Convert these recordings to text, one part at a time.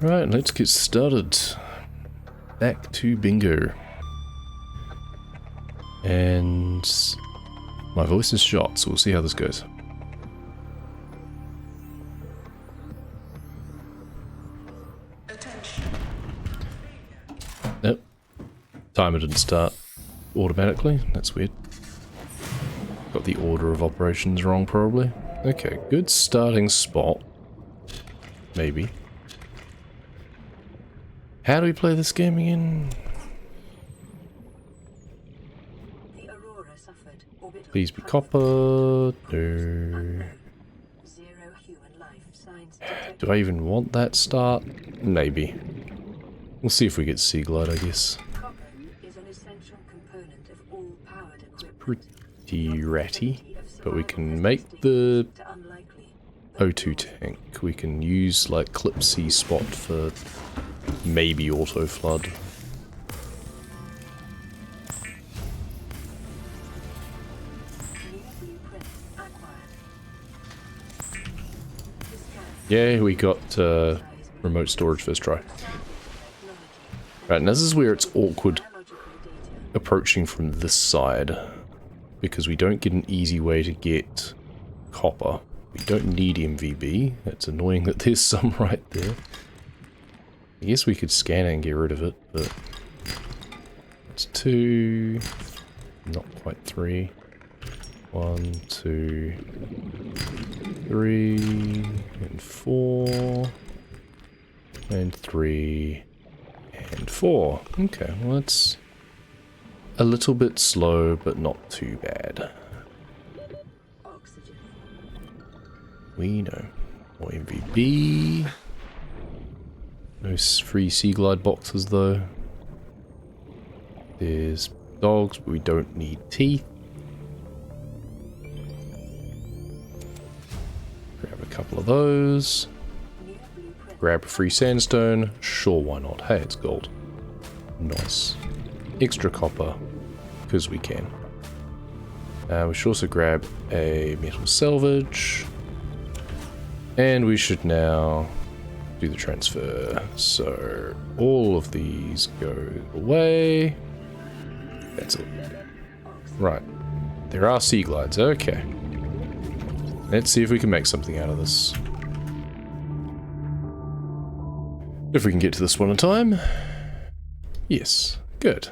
Right, let's get started. Back to bingo. And my voice is shot, so we'll see how this goes. Nope. Timer didn't start automatically. That's weird. Got the order of operations wrong, probably. Okay, good starting spot. Maybe. How do we play this game again? Please be copper. No. Do I even want that start? Maybe. We'll see if we get Sea Glide, I guess. It's pretty ratty, but we can make the O2 tank. We can use like clip C spot for maybe auto flood. Yeah, we got remote storage first try. Right, and this is where it's awkward approaching from this side, because we don't get an easy way to get copper. We don't need MVB. It's annoying that there's some right there. I guess we could scan it and get rid of it, but it's 2, not quite 3. 1, 2, 3, and 4, and 3, and 4. Okay, well that's a little bit slow, but not too bad. We know. More MVB. No free Sea Glide boxes though. There's dogs, but we don't need teeth. Grab a couple of those. Grab a free sandstone. Sure, why not? Hey, it's gold. Nice. Extra copper, because we can. We should also grab a metal salvage. And we should now do the transfer. So all of these go away. That's it. Right. There are Sea Glides. Okay. Let's see if we can make something out of this. If we can get to this one in time. Yes. Good.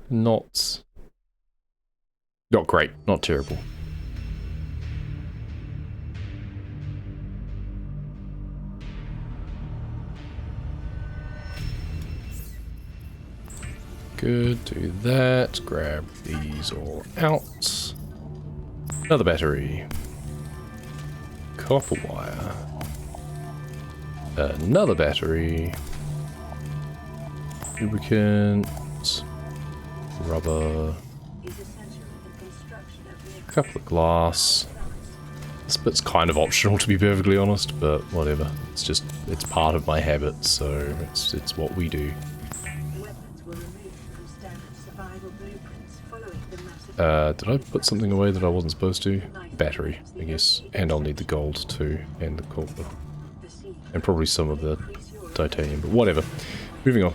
Not great. Not terrible. Good, do that, grab these all out. Another battery. Copper wire. Another battery. Lubricant. Rubber. A couple of glass. This bit's kind of optional, to be perfectly honest, but whatever. It's just, it's part of my habit, so it's what we do. Did I put something away that I wasn't supposed to? Battery, I guess. And I'll need the gold too, and the copper. And probably some of the titanium, but whatever. Moving on.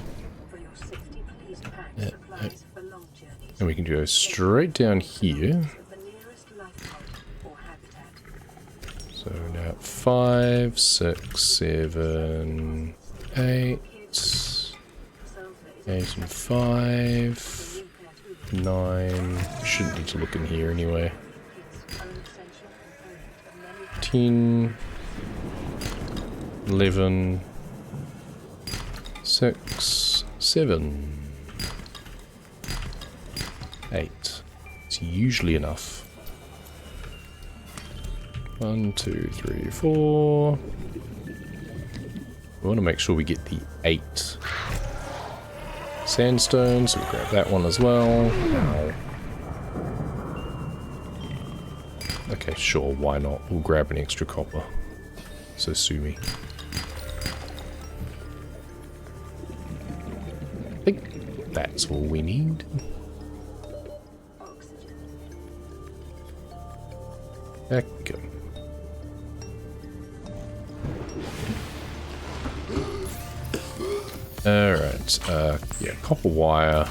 Yeah. And we can go straight down here. So now 5, 6, 7, 8. 8 and 5. 9. Shouldn't need to look in here anyway. 10. 11. 6. 7. 8. It's usually enough. 1, 2, 3, 4. We want to make sure we get the 8 sandstone, so we grab that one as well. Ow. Okay, sure, why not? We'll grab an extra copper. So sue me. I think that's all we need. Back we go. Alright, yeah, copper wire,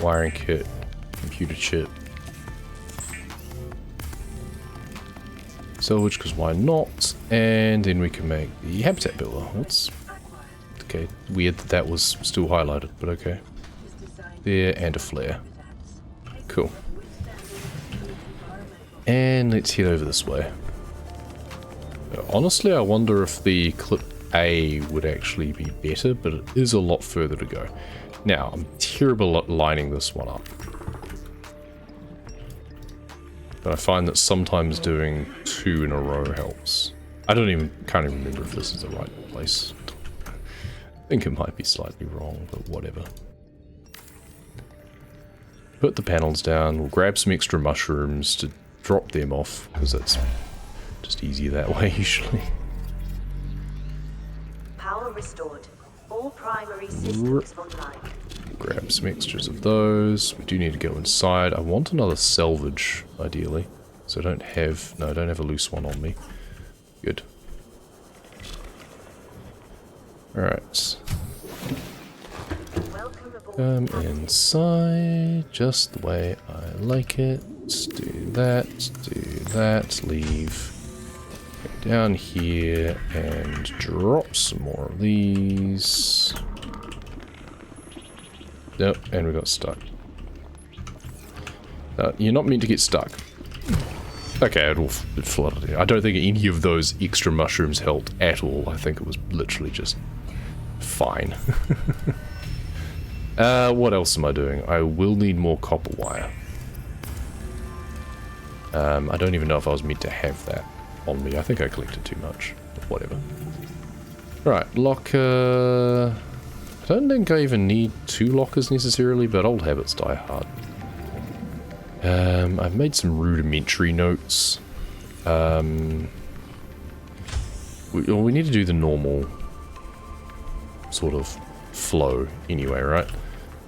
wiring kit, computer chip. Salvage, because why not? And then we can make the habitat builder. What's... Okay, weird that that was still highlighted, but okay. There, and a flare. Cool. And let's head over this way. Honestly, I wonder if the clip A would actually be better, but it is a lot further to go. Now, I'm terrible at lining this one up. But I find that sometimes doing 2 in a row helps. I can't even remember if this is the right place. I think it might be slightly wrong, but whatever. Put the panels down, we'll grab some extra mushrooms to drop them off, because it's just easier that way usually. Power restored. All primary systems online. Grab some extras of those. We do need to go inside. I want another salvage, ideally. So I don't have... No, I don't have a loose one on me. Good. Alright. Come inside, just the way I like it. Do that, leave. Go down here and drop some more of these. Yep, and we got stuck. You're not meant to get stuck. Okay, it flooded in. I don't think any of those extra mushrooms helped at all. I think it was literally just fine. What else am I doing? I will need more copper wire. I don't even know if I was meant to have that on me. I think I collected too much. Whatever. Right, locker... I don't think I even need 2 lockers necessarily, but old habits die hard. I've made some rudimentary notes. We need to do the normal sort of flow anyway, right?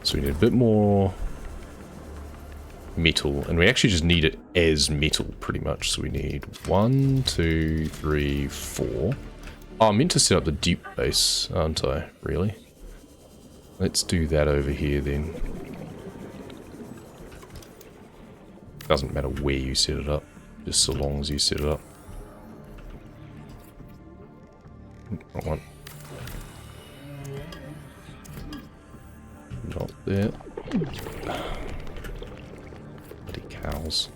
So we need a bit more metal, and we actually just need it as metal pretty much. So we need 1, 2, 3, 4. Oh, I'm meant to set up the dupe base, aren't I? Really? Let's do that over here then. Doesn't matter where you set it up, just so long as you set it up. Wrong one. Not there. Bloody cows.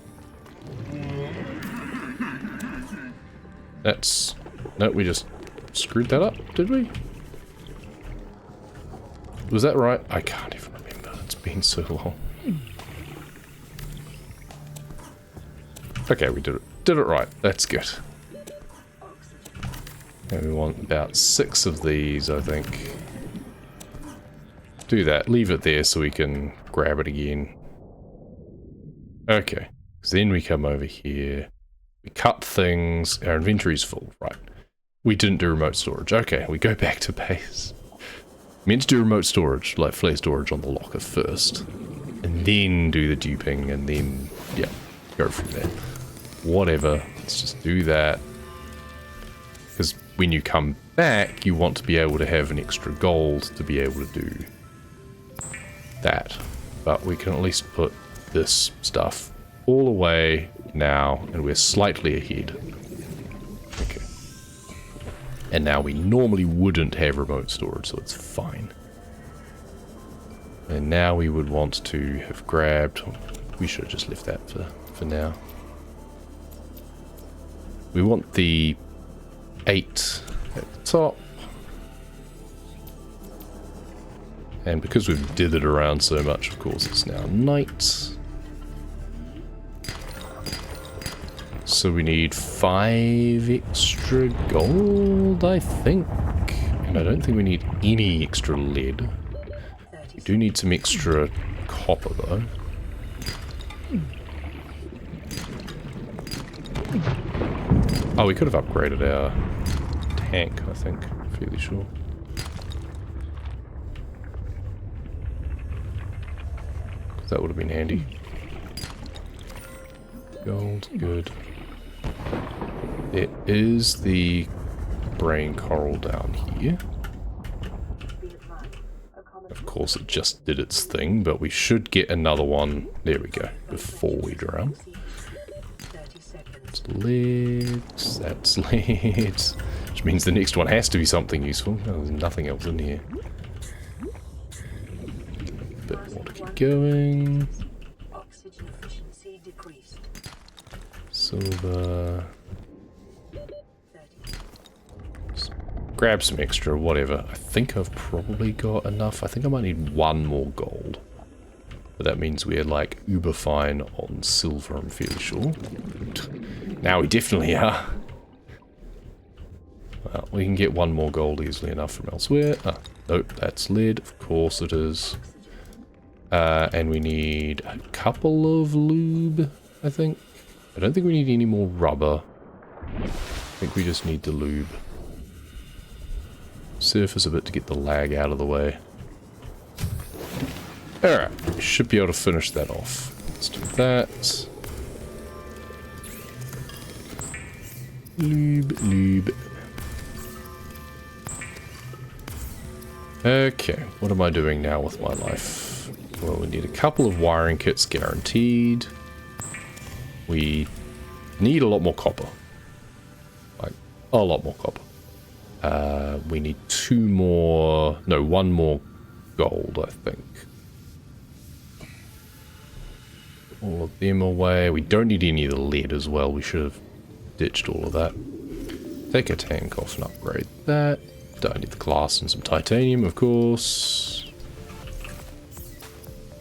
That's... No, we just screwed that up, did we? Was that right? I can't even remember. It's been so long. Okay, we did it right. That's good. And we want about 6 of these, I think. Do that. Leave it there so we can grab it again. Okay. So then we come over here. We cut things. Our inventory's full. Right. We didn't do remote storage. Okay, we go back to base. Meant to do remote storage, like flare storage on the locker first. And then do the duping, and then, yeah, go from there. Whatever. Let's just do that. Because when you come back, you want to be able to have an extra gold to be able to do that. But we can at least put this stuff all away now, and we're slightly ahead. Okay. And now we normally wouldn't have remote storage, so it's fine. And now we would want to have grabbed... We should have just left that for now. We want the 8 at the top. And because we've dithered around so much, of course, it's now night. So we need 5 extra gold, I think. And I don't think we need any extra lead. We do need some extra copper, though. Oh, we could have upgraded our tank, I think. Fairly sure. That would have been handy. Gold, good. It is the brain coral down here. Of course, it just did its thing, but we should get another one. There we go, before we drown. That's lead, that's lead. Which means the next one has to be something useful. Oh, there's nothing else in here. Bit more to keep going. Silver. Just grab some extra, whatever. I think I've probably got enough. I think I might need one more gold. But that means we're like uber fine on silver, I'm fairly sure. Now we definitely are. Well, we can get one more gold easily enough from elsewhere. Ah, nope, that's lead. Of course it is. And we need a couple of lube, I think. I don't think we need any more rubber. I think we just need the lube. Surface a bit to get the lag out of the way. Alright, we should be able to finish that off. Let's do that. Lube. Okay, what am I doing now with my life? Well, we need a couple of wiring kits guaranteed. We need a lot more copper. Like, a lot more copper. We need one more gold, I think. All of them away. We don't need any of the lead as well. We should have ditched all of that. Take a tank off and upgrade that. Don't need the glass and some titanium, of course.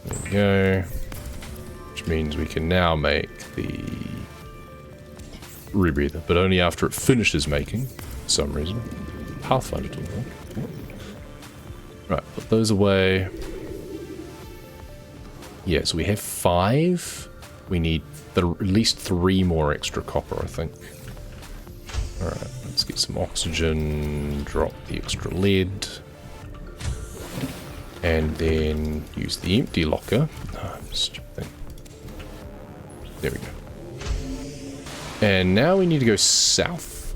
There we go. Which means we can now make the rebreather, but only after it finishes making, for some reason. Pathfinder tool. Right, put those away. Yeah, so we have 5. We need at least 3 more extra copper, I think. Alright, let's get some oxygen, drop the extra lead, and then use the empty locker. Oh, stupid thing. There we go. And now we need to go south.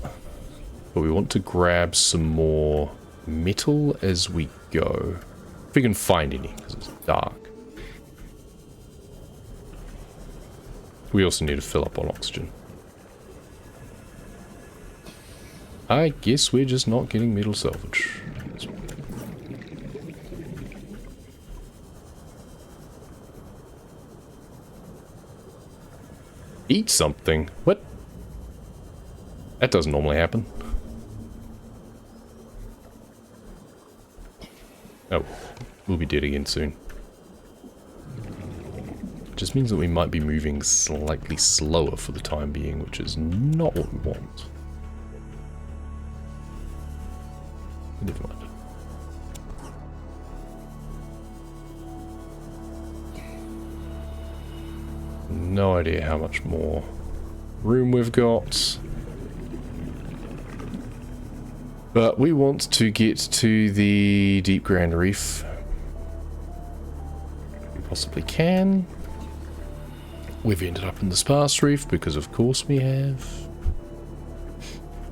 But we want to grab some more metal as we go. If we can find any, because it's dark. We also need to fill up on oxygen. I guess we're just not getting metal salvage. Eat something? What? That doesn't normally happen. Oh, we'll be dead again soon. Just means that we might be moving slightly slower for the time being, which is not what we want. Never mind. No idea how much more room we've got. But we want to get to the Deep Grand Reef. We possibly can. We've ended up in the Sparse Reef because of course we have.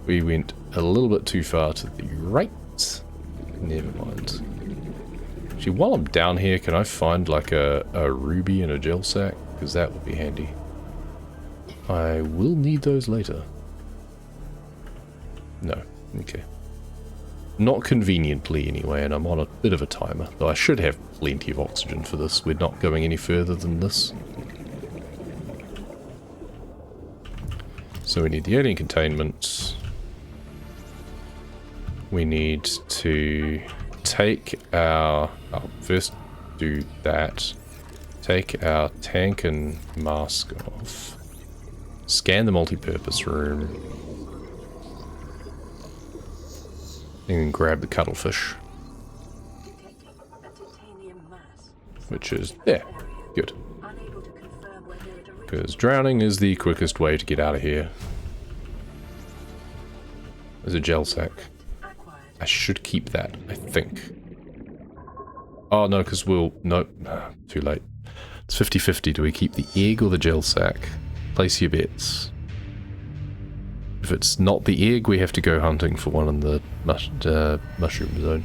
We went a little bit too far to the right. Never mind. Actually, while I'm down here, can I find like a ruby and a gel sack? Because that would be handy. I will need those later. No. Okay. Not conveniently anyway, and I'm on a bit of a timer. Though I should have plenty of oxygen for this. We're not going any further than this. So we need the alien containment. We need to take our... Oh, first do that. Take our tank and mask off. Scan the multi-purpose room. And then grab the cuttlefish. Which is... yeah, good. Because drowning is the quickest way to get out of here. There's a gel sack. I should keep that, I think. Oh, no, because we'll... Nope. Too late. It's 50-50. Do we keep the egg or the gel sack? Place your bets. If it's not the egg, we have to go hunting for one in the mushroom zone.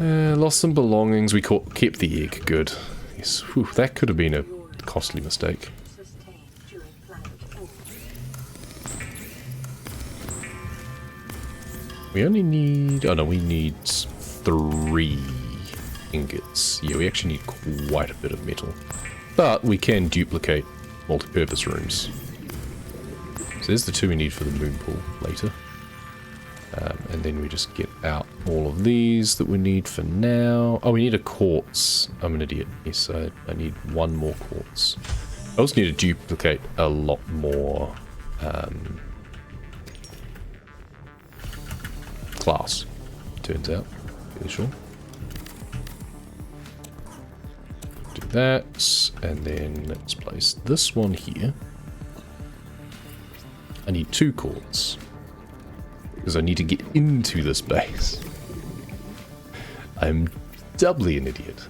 Lost some belongings. We kept the egg. Good. Yes. Whew, that could have been a costly mistake. We only need... Oh no, we need 3 ingots. Yeah, we actually need quite a bit of metal. But we can duplicate multi-purpose rooms. So there's the 2 we need for the moon pool later. And then we just get out all of these that we need for now. Oh, we need a quartz. I'm an idiot. Yes, I need 1 more quartz. I also need to duplicate a lot more glass, turns out. Fairly sure. Do that, and then let's place this one here. I need 2 quartz. Because I need to get into this base. I'm doubly an idiot.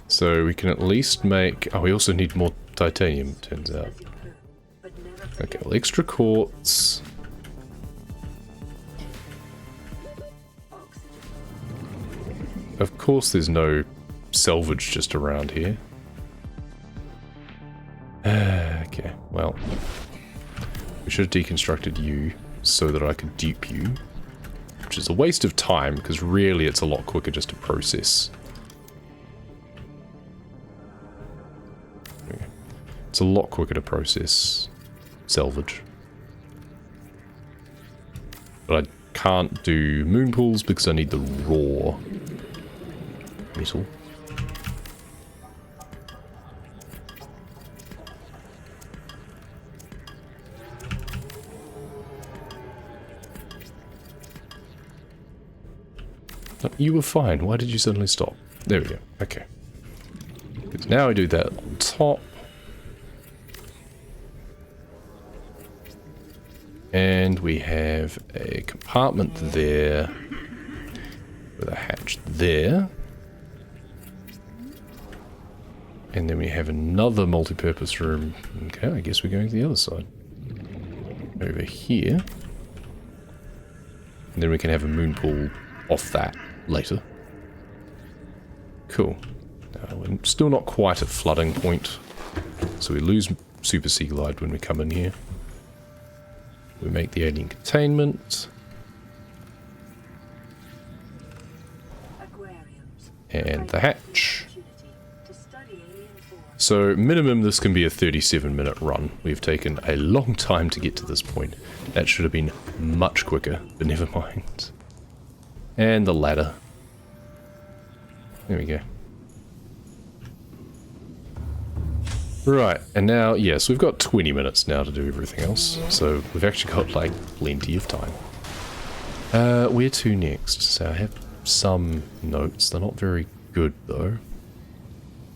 So we can at least make... Oh, we also need more titanium, turns out. Okay, well, extra quartz. Of course there's no salvage just around here. Okay, well... We should have deconstructed you so that I could dupe you. Which is a waste of time, because really it's a lot quicker just to process. Okay. It's a lot quicker to process salvage. But I can't do moon pools because I need the raw metal. You were fine. Why did you suddenly stop? There we go. Okay. Because now I do that on top. And we have a compartment there. With a hatch there. And then we have another multi-purpose room. Okay, I guess we're going to the other side. Over here. And then we can have a moon pool off that later. Cool. We're still not quite at flooding point. So we lose Super Sea Glide when we come in here. We make the alien containment. And the hatch. So minimum this can be a 37-minute run. We've taken a long time to get to this point. That should have been much quicker, but never mind. And the ladder. There we go. Right, and now, yes, we've got 20 minutes now to do everything else. So we've actually got, like, plenty of time. Where to next? So I have some notes. They're not very good, though.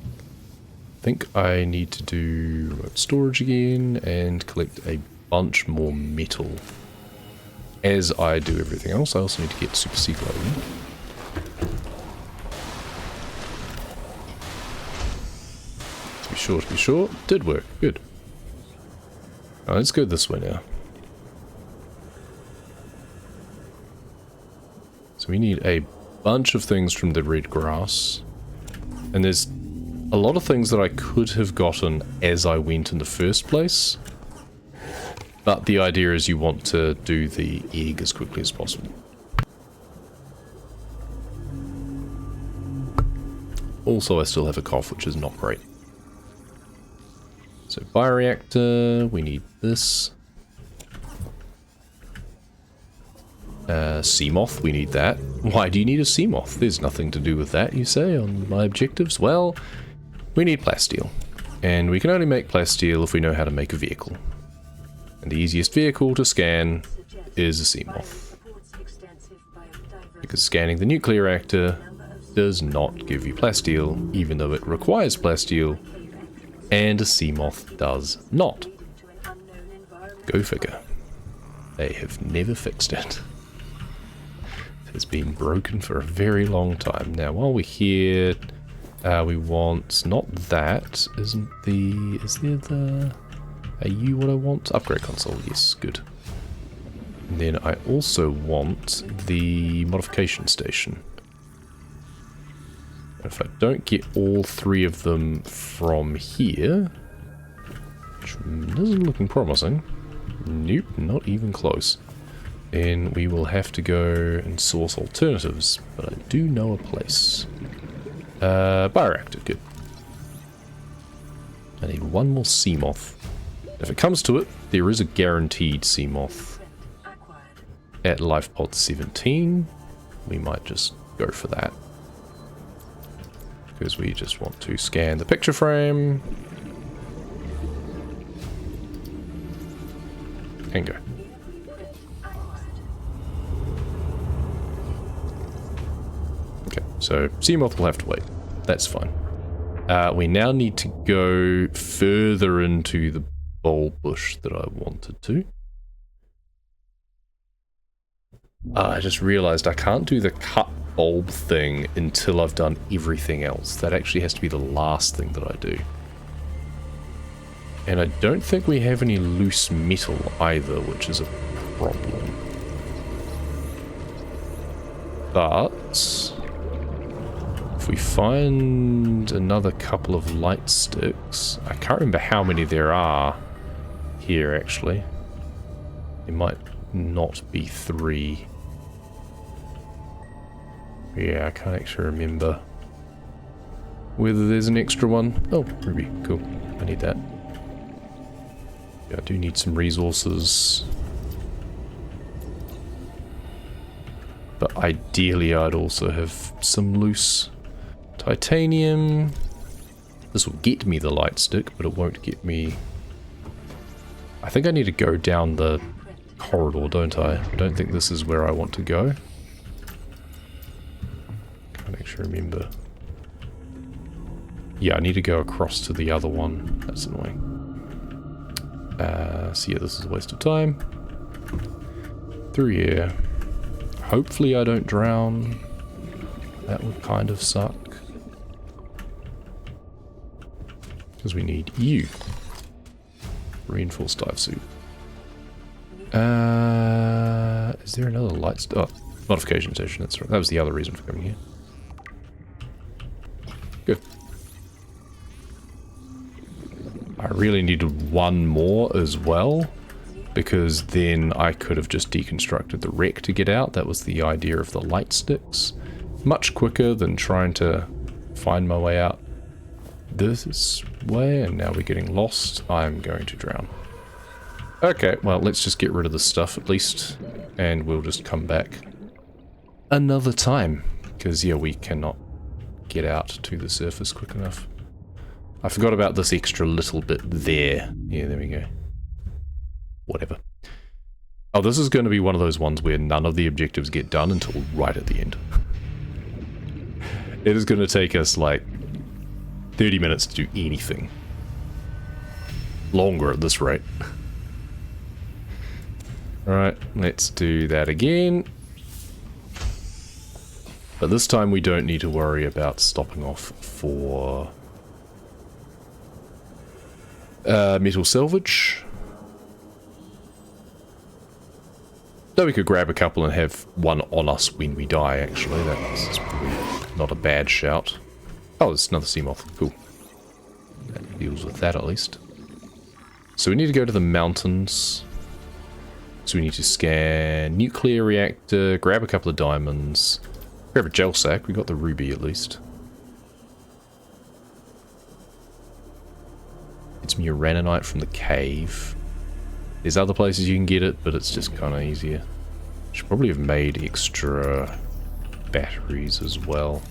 I think I need to do remote storage again and collect a bunch more metal. As I do everything else, I also need to get Super Sea Glide in. To be sure. Did work. Good. Alright, let's go this way now. So we need a bunch of things from the red grass. And there's a lot of things that I could have gotten as I went in the first place. But the idea is you want to do the egg as quickly as possible. Also, I still have a cough, which is not great. So, bioreactor, we need this. Seamoth, we need that. Why do you need a Seamoth? There's nothing to do with that, you say, on my objectives? Well, we need plasteel. And we can only make plasteel if we know how to make a vehicle. And the easiest vehicle to scan is a Seamoth. Because scanning the nuclear reactor does not give you plasteel, even though it requires plasteel, and a Seamoth does not. Go figure. They have never fixed it. It has been broken for a very long time. Now, while we're here, we want not that. Is there the... Are you what I want? Upgrade console, yes, good. And then I also want the modification station. If I don't get all 3 of them from here, which isn't looking promising, nope, not even close, then we will have to go and source alternatives, but I do know a place. Bioreactor, good. I need 1 more Seamoth. If it comes to it, there is a guaranteed Seamoth at life pod 17. We might just go for that, because we just want to scan the picture frame and go. Okay, so Seamoth will have to wait. That's fine. We now need to go further into the bulb bush that I wanted to. I just realized I can't do the cut bulb thing until I've done everything else. That actually has to be the last thing that I do. And I don't think we have any loose metal either, which is a problem. But if we find another couple of light sticks, I can't remember how many there are here actually. It might not be 3. Yeah, I can't actually remember whether there's an extra one. Oh, ruby, cool. I need that. Yeah, I do need some resources. But ideally I'd also have some loose titanium. This will get me the light stick, but it won't get me... I think I need to go down the corridor, don't I? I don't think this is where I want to go. Can't actually remember. Yeah, I need to go across to the other one. That's annoying. So yeah, this is a waste of time. Through here. Hopefully I don't drown. That would kind of suck. Because we need you. Reinforced dive suit. Is there another light? Oh, modification station. That's right. That was the other reason for coming here. Good. I really needed 1 more as well, because then I could have just deconstructed the wreck to get out. That was the idea of the light sticks. Much quicker than trying to find my way out this way, and now we're getting lost. I'm going to drown. Okay, well, let's just get rid of this stuff at least, and we'll just come back another time, because yeah, we cannot get out to the surface quick enough. I forgot about this extra little bit there. Yeah, there we go. Whatever. Oh, this is going to be one of those ones where none of the objectives get done until right at the end. It is going to take us like 30 minutes to do anything. Longer at this rate. Alright, let's do that again. But this time we don't need to worry about stopping off for metal salvage. Though we could grab a couple and have one on us when we die, actually. That's probably not a bad shout. Oh, there's another Seamoth. Cool. That deals with that at least. So we need to go to the mountains. So we need to scan nuclear reactor, grab a couple of diamonds, grab a gel sack. We got the ruby at least. It's some uraninite from the cave. There's other places you can get it, but it's just kind of easier. Should probably have made extra batteries as well.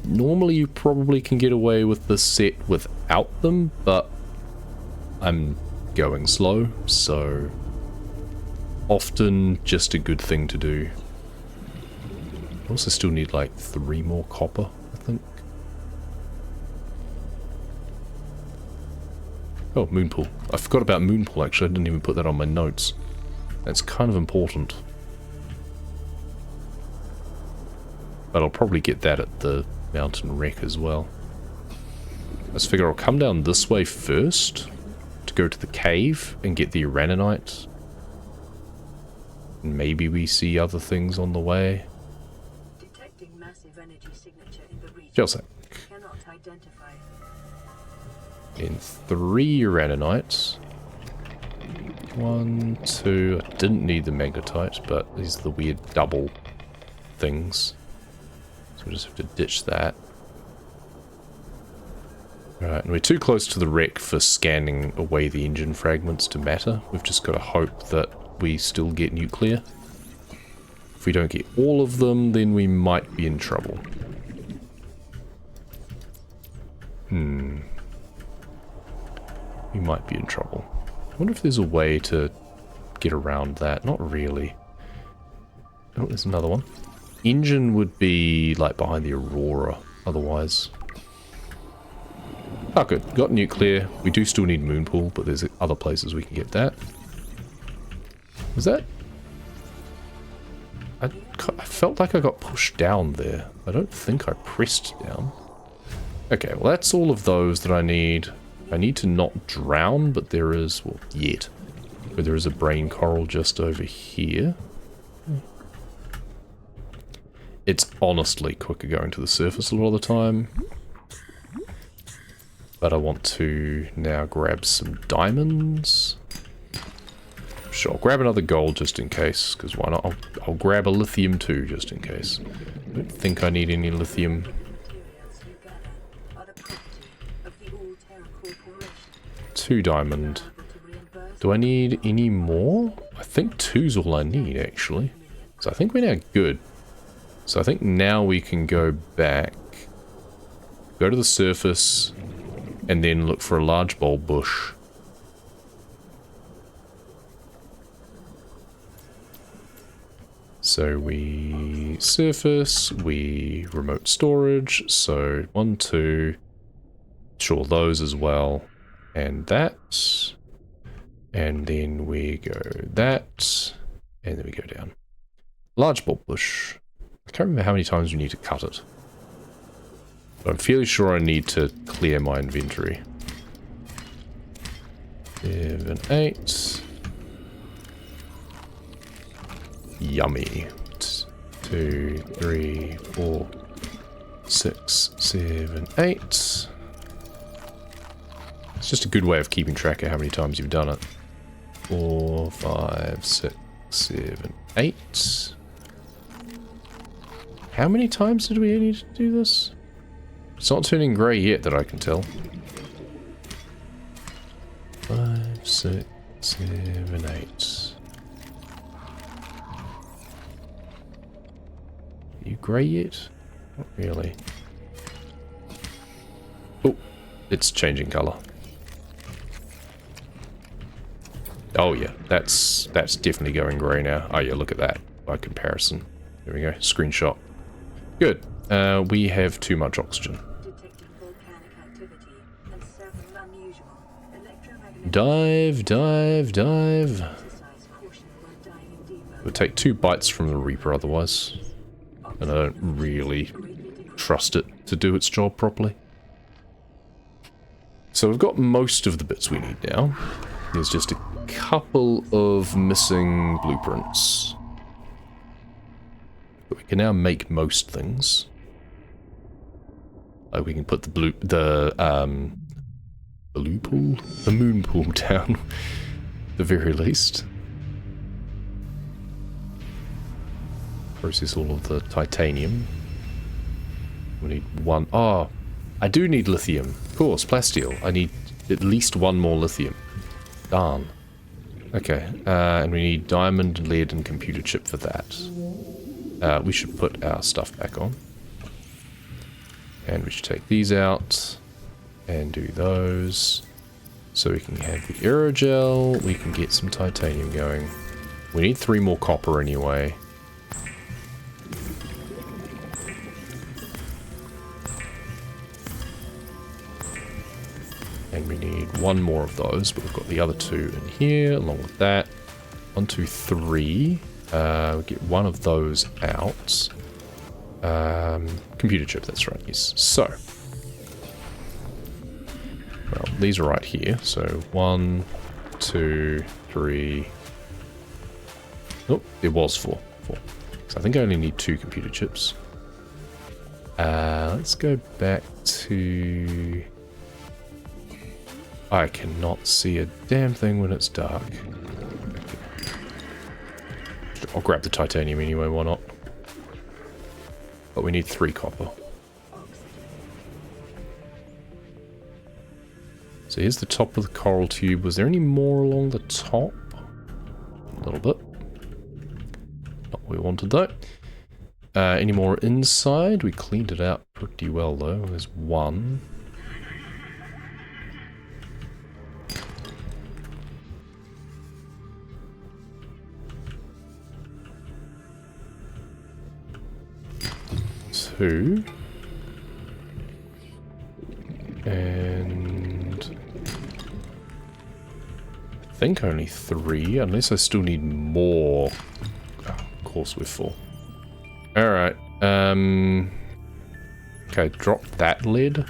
Normally you probably can get away with this set without them, but I'm going slow, so often just a good thing to do. I also still need like 3 more copper, I think. Oh, moonpool. I forgot about moonpool actually, I didn't even put that on my notes. That's kind of important. But I'll probably get that at the mountain wreck as well. I just figure I'll come down this way first to go to the cave and get the uraninite. Maybe we see other things on the way. Detecting massive energy signature in the region. Just a sec. Cannot identify. In 3 uraninites. 1, 2. I didn't need the magnetite, but these are the weird double things. So we just have to ditch that. Alright, and we're too close to the wreck for scanning away the engine fragments to matter. We've just got to hope that we still get nuclear. If we don't get all of them, then we might be in trouble. We might be in trouble. I wonder if there's a way to get around that. Not really. Oh, there's another one. Engine would be like behind the Aurora, otherwise. Oh, good. Got nuclear. We do still need moon pool, but there's other places we can get that. Was that? I felt like I got pushed down there. I don't think I pressed down. Okay, well that's all of those that I need. I need to not drown, but there is, well, yet. But there is a brain coral just over here. It's honestly quicker going to the surface a lot of the time. But I want to now grab some diamonds. Sure, I'll grab another gold just in case, because why not? I'll grab a lithium too, just in case. I don't think I need any lithium. 2 diamond. Do I need any more? I think 2's all I need, actually. So I think we're now good. So I think now we can go back, go to the surface, and then look for a large bulb bush. So we surface, we remote storage, so 1, 2, sure, those as well, and that, and then we go that, and then we go down. Large bulb bush. I can't remember how many times we need to cut it. But I'm fairly sure I need to clear my inventory. 7, 8. Yummy. 2, 3, 4, 6, 7, 8. It's just a good way of keeping track of how many times you've done it. 4, 5, 6, 7, 8. How many times did we need to do this? It's not turning grey yet that I can tell. 5, 6, 7, 8. Are you grey yet? Not really. Oh, it's changing colour. Oh yeah, that's definitely going grey now. Oh yeah, look at that by comparison. There we go, screenshot. Good. We have too much oxygen. Dive, dive, dive. We'll take 2 bites from the Reaper otherwise. And I don't really trust it to do its job properly. So we've got most of the bits we need now. There's just a couple of missing blueprints. But we can now make most things. Like we can put the blue pool? The moon pool down, at the very least. Process all of the titanium. We need 1. Oh, I do need lithium. Of course, plasteel. I need at least 1 more lithium. Darn. Okay, and we need diamond, lead, and computer chip for that. We should put our stuff back on. And we should take these out and do those. So we can have the aerogel, we can get some titanium going. We need 3 more copper anyway. And we need 1 more of those, but we've got the other 2 in here, along with that. 1, 2, 3. We'll get 1 of those out. Computer chip, that's right, yes. So. Well, these are right here. So 1, 2, 3, Oh, it was 4. 4. So I think I only need 2 computer chips. Let's go back to... I cannot see a damn thing when it's dark. I'll grab the titanium anyway, why not? But we need 3 copper. So here's the top of the coral tube. Was there any more along the top? A little bit. Not what we wanted though. Any more inside? We cleaned it out pretty well though. There's 1. Two. And I think only 3, unless I still need more. Oh, of course we're full. Alright, okay, drop that lead,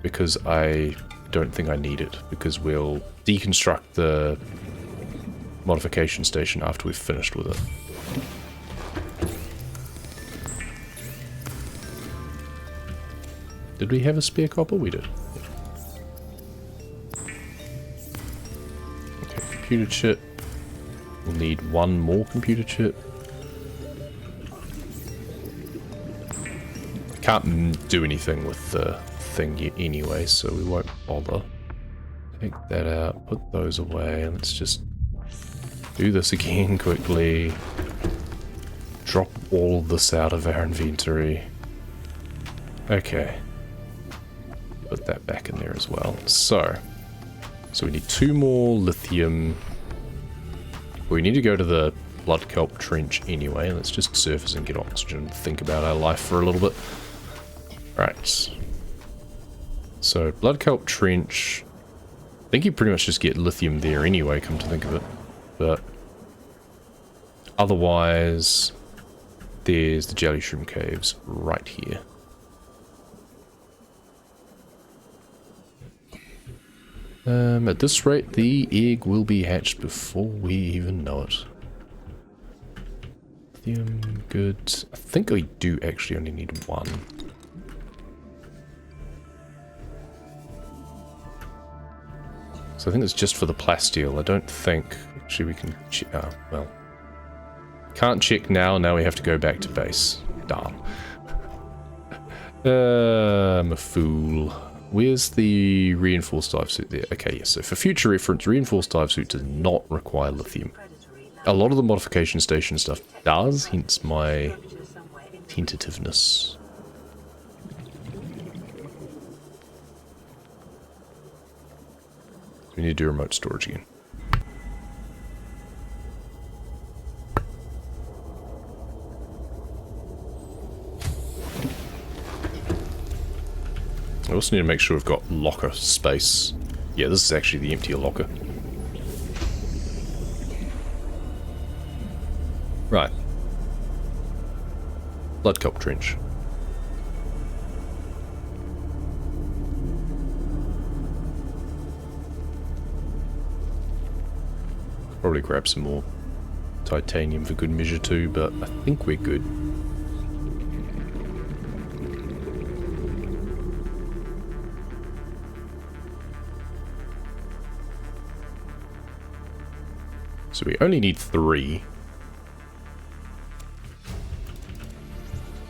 because I don't think I need it, because we'll deconstruct the modification station after we've finished with it. Did we have a spare copper? We did. Okay, computer chip. We'll need 1 more computer chip. Can't do anything with the thing yet anyway, so we won't bother. Take that out, put those away, and let's just do this again quickly. Drop all of this out of our inventory. Okay. Put that back in there as well. So we need 2 more lithium. We need to go to the blood kelp trench anyway. Let's just surface and get oxygen and think about our life for a little bit. Right. So blood kelp trench. I think you pretty much just get lithium there anyway, come to think of it. But otherwise, there's the jelly shroom caves right here. At this rate, the egg will be hatched before we even know it. Lithium, good. I think I do actually only need 1. So I think it's just for the plasteel. I don't think... Actually, we can... well... Can't check now. Now we have to go back to base. Darn. I'm a fool. Where's the reinforced dive suit there? Okay, yes. So for future reference, reinforced dive suit does not require lithium. A lot of the modification station stuff does, hence my tentativeness. We need to do remote storage again. I also need to make sure we've got locker space. Yeah, this is actually the emptier locker. Right. Blood kelp trench. Probably grab some more titanium for good measure too, but I think we're good. So we only need 3.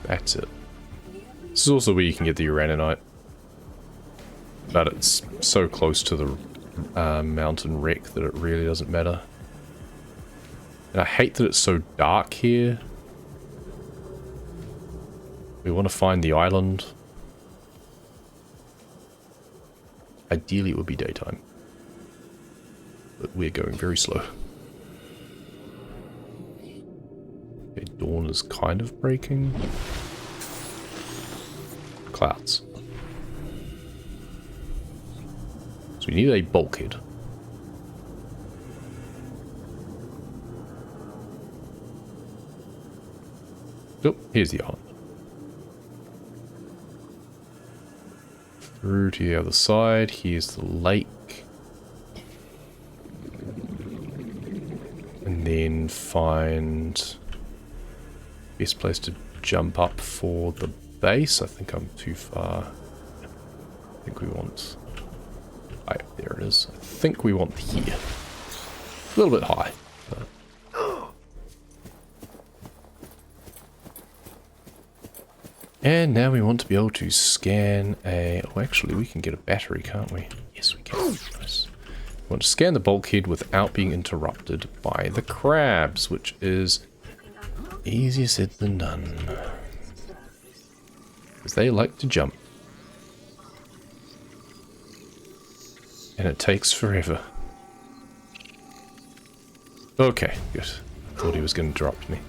That's it. This is also where you can get the uraninite. But it's so close to the mountain wreck that it really doesn't matter. And I hate that it's so dark here. We want to find the island. Ideally it would be daytime. But we're going very slow. Okay, dawn is kind of breaking. Clouds. So we need a bulkhead. Oh, here's the island. Through to the other side. Here's the lake. And then find best place to jump up for the base. I think I'm too far. I think we want... Right, there it is. I think we want here. A little bit high. But... And now we want to be able to scan a... Oh, actually, we can get a battery, can't we? Yes, we can. Nice. We want to scan the bulkhead without being interrupted by the crabs, which is easier said than done. Because they like to jump. And it takes forever. Okay, good. Thought he was going to interrupt me.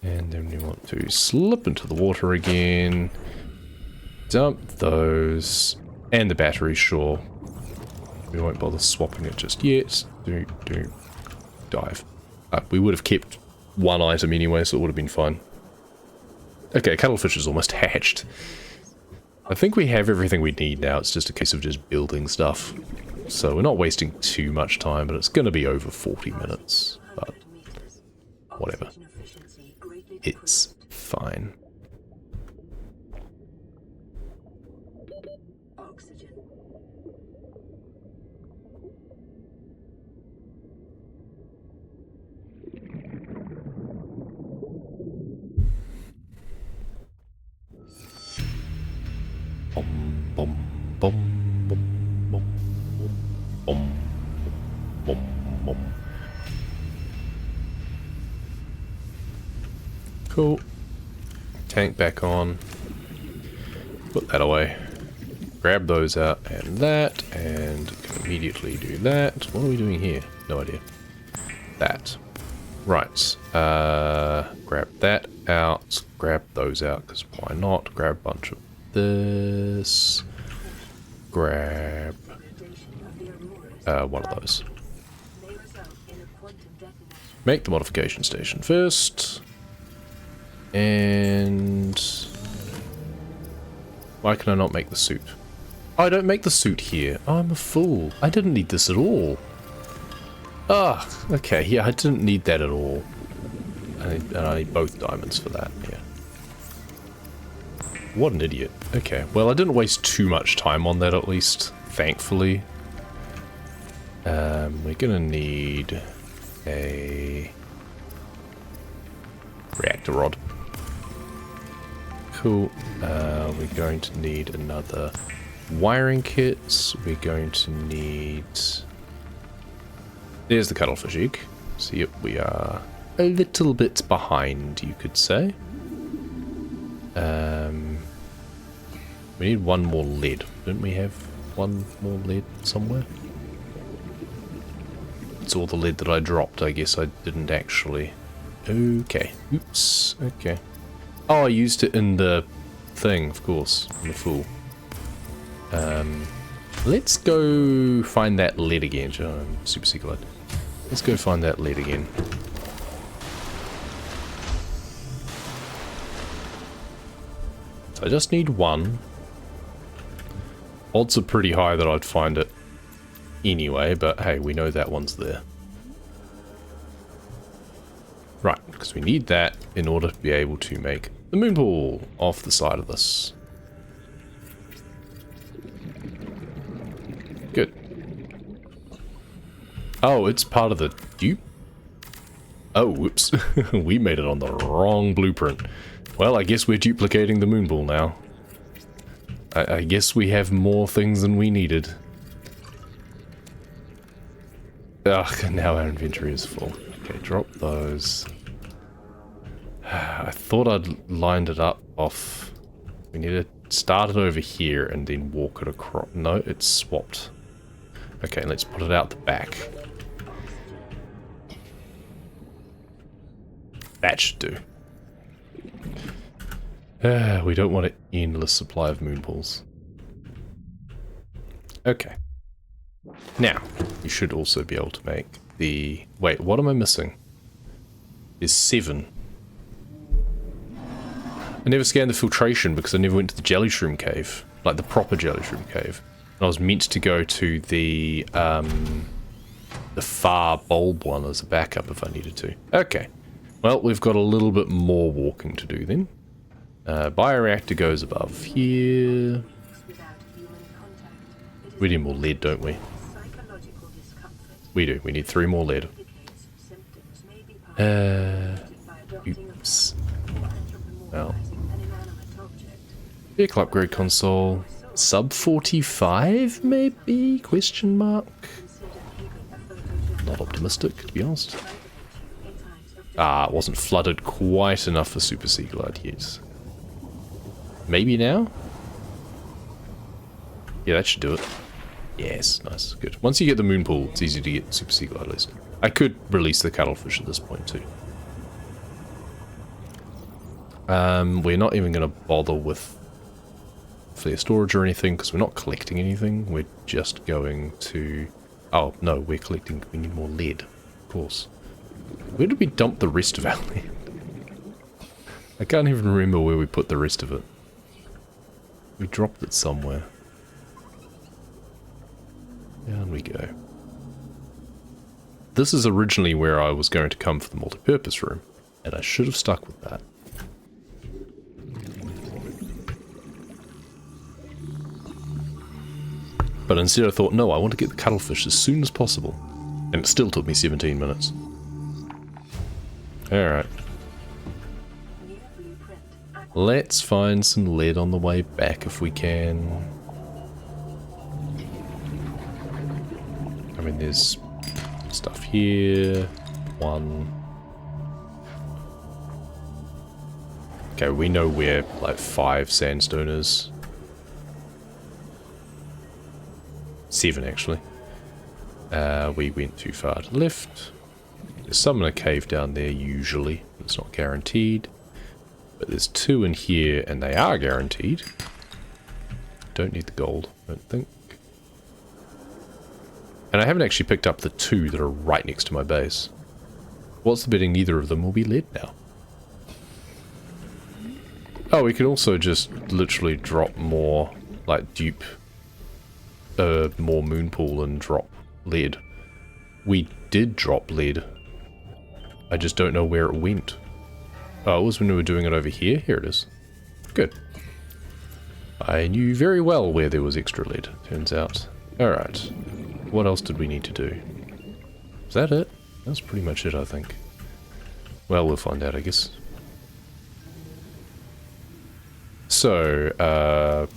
And then we want to slip into the water again. Dump those. And the battery, sure. We won't bother swapping it just yet. Dive. We would have kept one item anyway, so it would have been fine. Okay, cuttlefish is almost hatched. I think we have everything we need now. It's just a case of just building stuff. So we're not wasting too much time, but it's going to be over 40 minutes. But whatever. It's fine. Bum, bum, bum, bum, bum, bum, bum. Cool. Tank back on. Put that away. Grab those out and that, and can immediately do that. What are we doing here? No idea. That. Right. Grab that out. Grab those out, because why not? Grab a bunch of this. Grab one of those. Make the modification station first. And why can I not make the suit? Oh, I don't make the suit here. Oh, I'm a fool. I didn't need this at all. Ah, okay. Yeah, I didn't need that at all. And I need both diamonds for that. Yeah. What an idiot. Okay, well, I didn't waste too much time on that, at least, thankfully. We're gonna need a reactor rod. Cool. We're going to need another wiring kit. We're going to need... There's the cuttlefish egg. So yep, we are a little bit behind, you could say. We need one more lead. Didn't we have one more lead somewhere? It's all the lead that I dropped. I guess I didn't actually. Okay. Oops. Okay. Oh, I used it in the thing, of course. I'm a fool. Let's go find that lead again. Oh, super secret lead. Let's go find that lead again. So I just need one. Odds are pretty high that I'd find it anyway, but hey, we know that one's there. Right, because we need that in order to be able to make the moon pool off the side of this. Good. Oh, it's part of the dupe? Oh, whoops. We made it on the wrong blueprint. Well, I guess we're duplicating the moon pool now. I guess we have more things than we needed. Ugh, now our inventory is full. Okay, drop those. I thought I'd lined it up off. We need to start it over here and then walk it across. No, it's swapped. Okay, let's put it out the back. That should do. We don't want an endless supply of moon pools. Okay. Now, you should also be able to make the... Wait, what am I missing? There's 7. I never scanned the filtration because I never went to the jelly shroom cave. Like the proper jelly shroom cave. And I was meant to go to the the far bulb one as a backup if I needed to. Okay. Well, we've got a little bit more walking to do then. Bioreactor goes above here. We need more lead, don't we? We do. We need 3 more lead. Oops. Well. Vehicle upgrade console. Sub 45, maybe? Question mark? Not optimistic, to be honest. Ah, it wasn't flooded quite enough for Super Sea Glide yet. Maybe now? Yeah, that should do it. Yes, nice, good. Once you get the moon pool, it's easy to get Super Sea Glide at least. I could release the cuttlefish at this point too. We're not even going to bother with flare storage or anything because we're not collecting anything. We're just going to... Oh, no, we're collecting... We need more lead, of course. Where did we dump the rest of our lead? I can't even remember where we put the rest of it. We dropped it somewhere. Down we go. This is originally where I was going to come for the multi-purpose room, and I should have stuck with that. But instead I thought, no, I want to get the cuttlefish as soon as possible. And it still took me 17 minutes. Alright. Let's find some lead on the way back if we can. I mean, there's stuff here. 1. Okay, we know where like 5 sandstone is. 7 actually. We went too far to the left. There's some in a cave down there usually. It's not guaranteed. But there's 2 in here and they are guaranteed. Don't need the gold, I don't think. And I haven't actually picked up the 2 that are right next to my base. What's the betting neither of them will be lead now? Oh, we could also just literally drop more, like dupe more moon pool and drop lead. We did drop lead. I just don't know where it went. Oh, it was when we were doing it over here? Here it is. Good. I knew very well where there was extra lead, turns out. Alright. What else did we need to do? Is that it? That's pretty much it, I think. Well, we'll find out, I guess. So,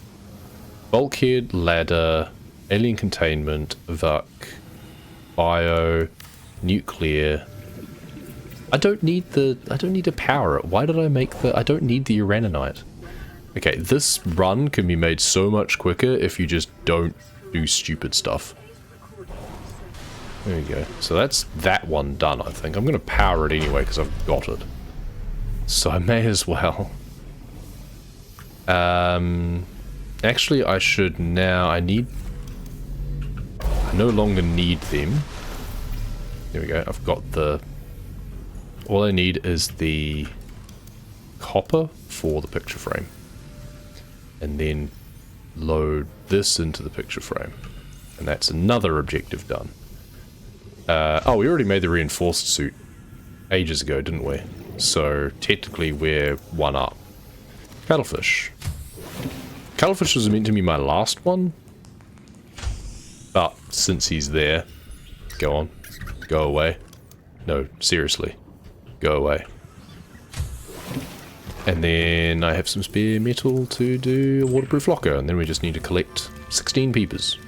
bulkhead, ladder, alien containment, VUC, bio, nuclear. I don't need to power it. Why did I make the... I don't need the uraninite. Okay, this run can be made so much quicker if you just don't do stupid stuff. There we go. So that's that one done, I think. I'm going to power it anyway because I've got it. So I may as well. Actually, I should now... I no longer need them. There we go. I've got the... All I need is the copper for the picture frame. And then load this into the picture frame. And that's another objective done. Oh, we already made the reinforced suit ages ago, didn't we? So technically we're 1 up. Cuttlefish. Cuttlefish was meant to be my last one. But since he's there, go on. Go away. No, seriously. Go away. And then I have some spare metal to do a waterproof locker, and then we just need to collect 16 peepers.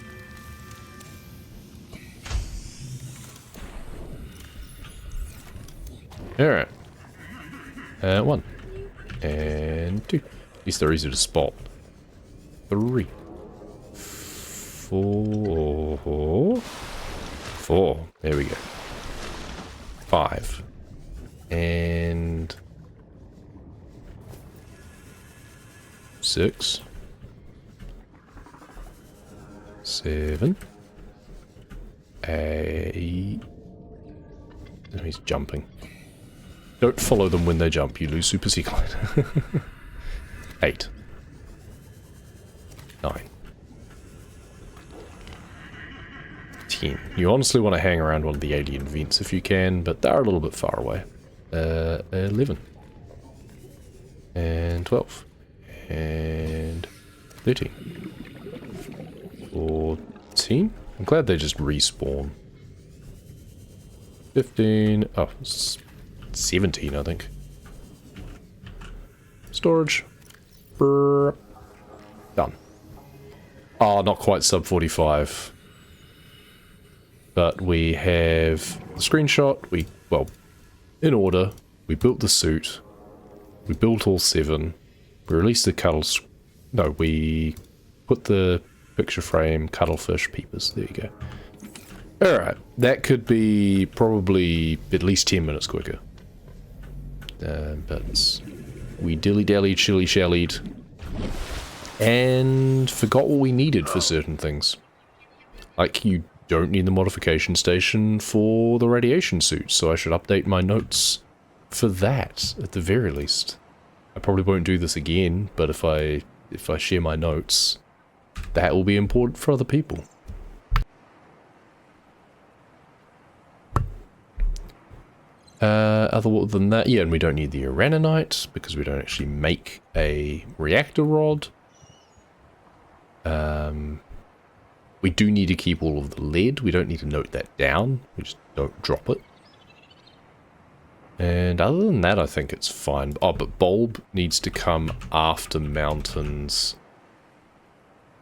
Alright. 1. And 2. At least they're easy to spot. 3. 4. 4. There we go. 5. And 6. 7. 8. Oh, he's jumping. Don't follow them when they jump, you lose Super Sea Glide. 8. 9. 10. You honestly want to hang around one of the alien vents if you can, but they're a little bit far away. 11. And 12. And 13. 14. I'm glad they just respawn. 15. Oh, 17, I think. Storage. Brr. Done. Oh, not quite sub 45. But we have the screenshot. Well, in order. We built the suit. We built all 7. We released the cuttles. No, we put the picture frame, cuttlefish, peepers. There you go. Alright, that could be probably at least 10 minutes quicker. But we dilly-dally, shilly-shallied, and forgot what we needed for certain things. Like, you don't need the modification station for the radiation suit, so I should update my notes for that, at the very least. I probably won't do this again, but if I share my notes, that will be important for other people. Other than that, yeah, and we don't need the uranite, because we don't actually make a reactor rod. We do need to keep all of the lead. We don't need to note that down. We just don't drop it. And other than that, I think it's fine. Oh, but bulb needs to come after mountains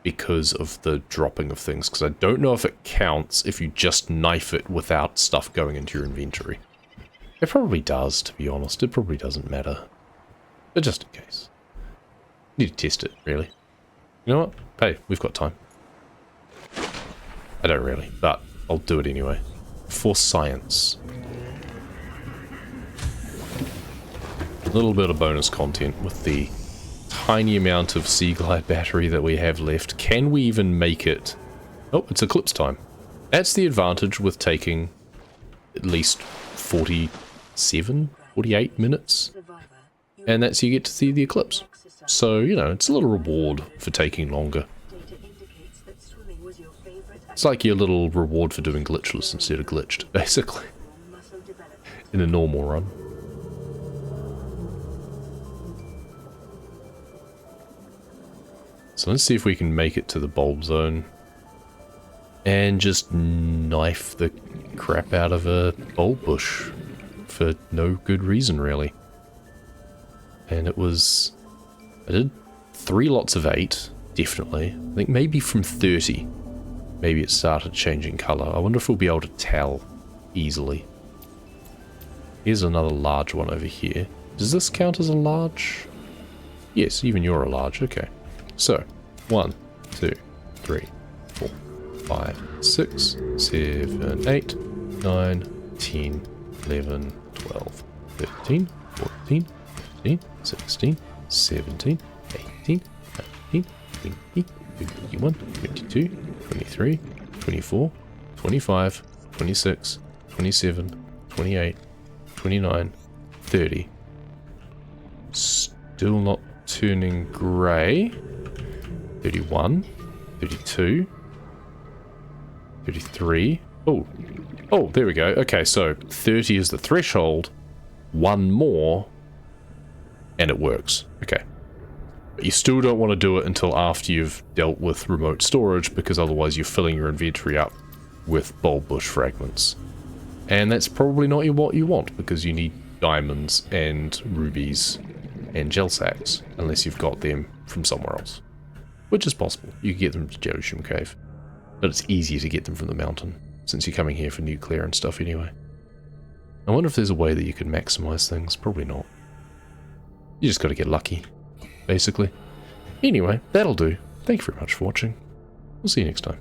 because of the dropping of things. Because I don't know if it counts if you just knife it without stuff going into your inventory. It probably does, to be honest. It probably doesn't matter. But just in case. Need to test it, really. You know what? Hey, we've got time. I don't really, but I'll do it anyway. For science. A little bit of bonus content with the tiny amount of Sea Glide battery that we have left. Can we even make it? Oh, it's eclipse time. That's the advantage with taking at least 47, 48 minutes. And that's you get to see the eclipse. So, you know, it's a little reward for taking longer. It's like your little reward for doing glitchless instead of glitched, basically. In a normal run. So let's see if we can make it to the bulb zone. And just knife the crap out of a bulb bush. For no good reason, really. And it was... I did 3 lots of 8, definitely. I think maybe from 30. Maybe it started changing colour. I wonder if we'll be able to tell easily. Here's another large one over here. Does this count as a large? Yes, even you're a large. Okay. So, 1, 2, 3, 4, 5, 6, 7, 8, 9, 10, 11, 12, 13, 14, 15, 16, 17, 18, 19, 20, 21, 22, 23, 24, 25, 26, 27, 28, 29, 30. Still not turning grey. 31, 32, 33. Oh, there we go. Okay, so 30 is the threshold. 1 more, and it works. Okay. But you still don't want to do it until after you've dealt with remote storage, because otherwise you're filling your inventory up with bulb bush fragments. And that's probably not what you want, because you need diamonds and rubies and gel sacks, unless you've got them from somewhere else. Which is possible. You can get them from Jerusalem Cave. But it's easier to get them from the mountain, since you're coming here for nuclear and stuff anyway. I wonder if there's a way that you can maximize things. Probably not. You just gotta get lucky, basically. Anyway, that'll do. Thank you very much for watching. We'll see you next time.